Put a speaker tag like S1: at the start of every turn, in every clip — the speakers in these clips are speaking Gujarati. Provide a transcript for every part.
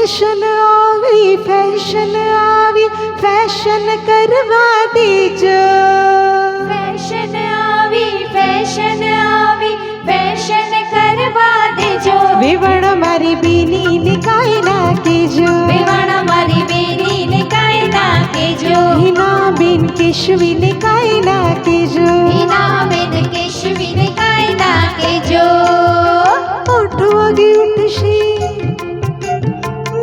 S1: ફેશન આવી ફેશન કરવા દેજો.
S2: ફેશન આવી ફેશન કરવા દેજો.
S1: વેવણ મારી બેની ને કાઈ નાખેજો.
S2: વેવાણ મારી બેની ને કાઈ નાખેજો.
S1: હિના બેન કેશવી ને કાઈ નાખેજો.
S2: હિના બેન કેશવી ને કાઈ નાખેજો.
S1: 8 વાગે ઉઠશે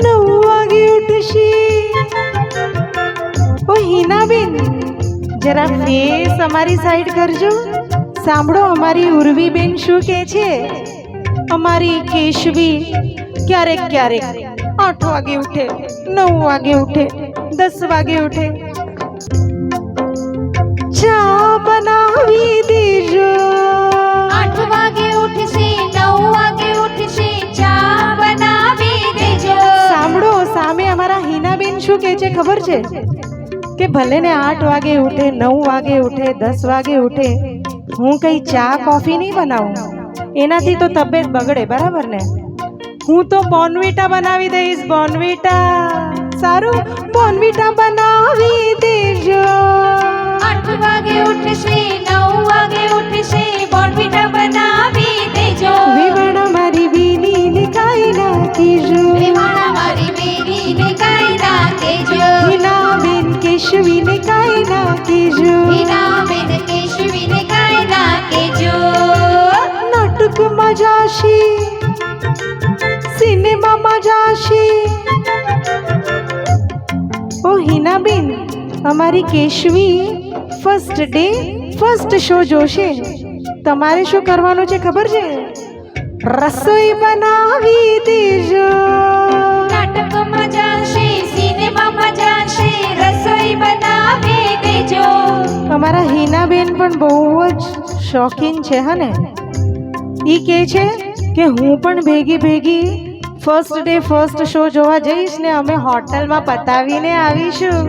S1: 9 વાગે ઉઠશે. ઓ હિના બેન જરા ફેસ અમારી સાઈડ કરજો. સાંભળો અમારી ઉર્વી બેન શું કહે છે. અમારી કેશવી ક્યારેક 8 વાગે ઉઠે 9 વાગે ઉઠે 10 વાગે ઉઠે. ચા બનાવી દેજો.
S2: 8 વાગે ઉઠશે 9 વાગે ઉઠશે. ચા બનાવી દેજો.
S1: સાંભળો સામે અમારા હિનાબેન શું કહે છે ખબર છે કે ભલે ને 8 વાગે ઉઠે 9 વાગે ઉઠે 10 વાગે ઉઠે, હું કઈ ચા કોફી નહીં બનાવું, એનાથી તો તબિયત બગડે, બરાબર ને. હું તો બોર્નવિટા બનાવી દઈશ. બોર્નવિટા સારું, બોર્નવિટા બનાવી દેજો.
S2: 8 વાગે ઉઠશે 9 વાગે ઉઠશે. બોર્નવિટા બનાવી દેજો.
S1: વેવણ મારી બેની ને કાઈ નાખીજો.
S2: વેવાણ મારી બેની ને કાઈ નાખેજો.
S1: હિના બેન કેશવી ને કાઈ નાખીજો.
S2: હિના બેન કેશવી ને કાઈ નાખેજો.
S1: નાટકમાં જાશે, સિનેમામાં જાશે. ઓ હિનાબેન અમારી Keshavi first day first show જોશે. તમારે શું કરવાનું છે ખબર છે? રસોઈ બનાવી દેજો.
S2: નાટકમાં જાશે, સિનેમામાં જાશે. રસોઈ બનાવી દેજો.
S1: અમારા હિનાબેન પણ બહુ જ શોખીન છે હને. ઈ કહે છે કે હું પણ ભેગી ફર્સ્ટ ડે ફર્સ્ટ શો જોવા જઈશ ને અમે હોટલમાં પતાવીને આવીશું.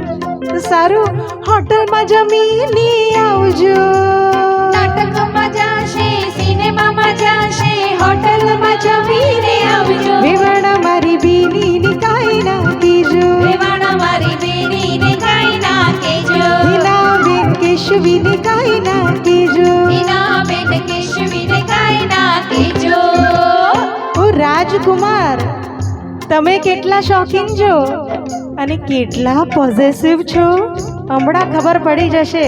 S1: તો સારું, હોટલમાં જમીને આવજો.
S2: નાટકમાં જાશે, સિનેમામાં જાશે. હોટલમાં જમીને આવજો.
S1: વેવણ મારી બેની ને કાઈ નાખીજો.
S2: વેવાણ મારી બેની ને કાઈ નાખેજો.
S1: હિના બેન કેશવી ને કાઈ નાખીજો.
S2: હિના બેન કેશવી ને કાઈ નાખેજો.
S1: ઓ રાજકુમાર તમે કેટલા શોખીન છો અને કેટલા પોઝેસિવ છો હમણાં ખબર પડી જશે.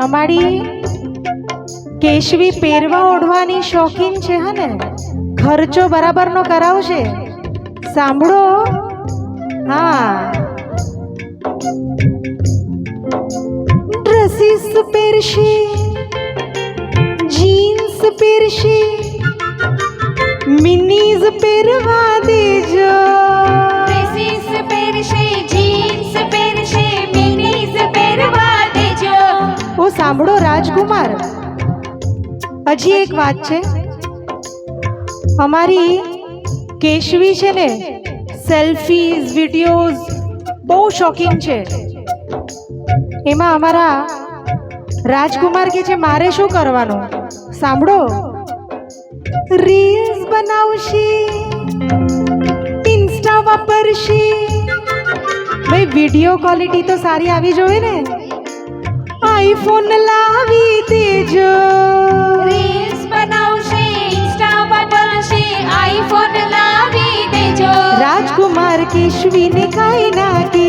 S1: અમારી કેશવી પહેરવા ઓઢવાની શોખીન છે હને, ખર્ચો બરાબરનો કરાવશે. સાંભળો, હા ડ્રેસીસ પહેરશે, જીન્સ પહેરશે, મિનીઝ પહેરવા દેજો.
S2: Dresses પહેરશે, jeans પહેરશે. મિનીઝ પહેરવા દેજો.
S1: ઓ સાંભળો રાજકુમાર, હજી એક વાત છે. અમારી કેશવી છે ને સેલ્ફીઝ વિડીયોઝ બહુ શોખીન છે. એમાં અમારા રાજકુમાર કે છે મારે શું કરવાનું? સાંભળો, રીલ્સ બનાવશે, ઇન્સ્ટા વાપરશે. ભાઈ વિડીયો ક્વોલિટી તો સારી આવી જોઈએ ને. આઈફોન લાવી દેજો.
S2: રીલ્સ બનાવશે, ઇન્સ્ટા બનાવશે. આઈફોન લાવી દેજો.
S1: રાજકુમાર કેશવી ને કાઈ નાખી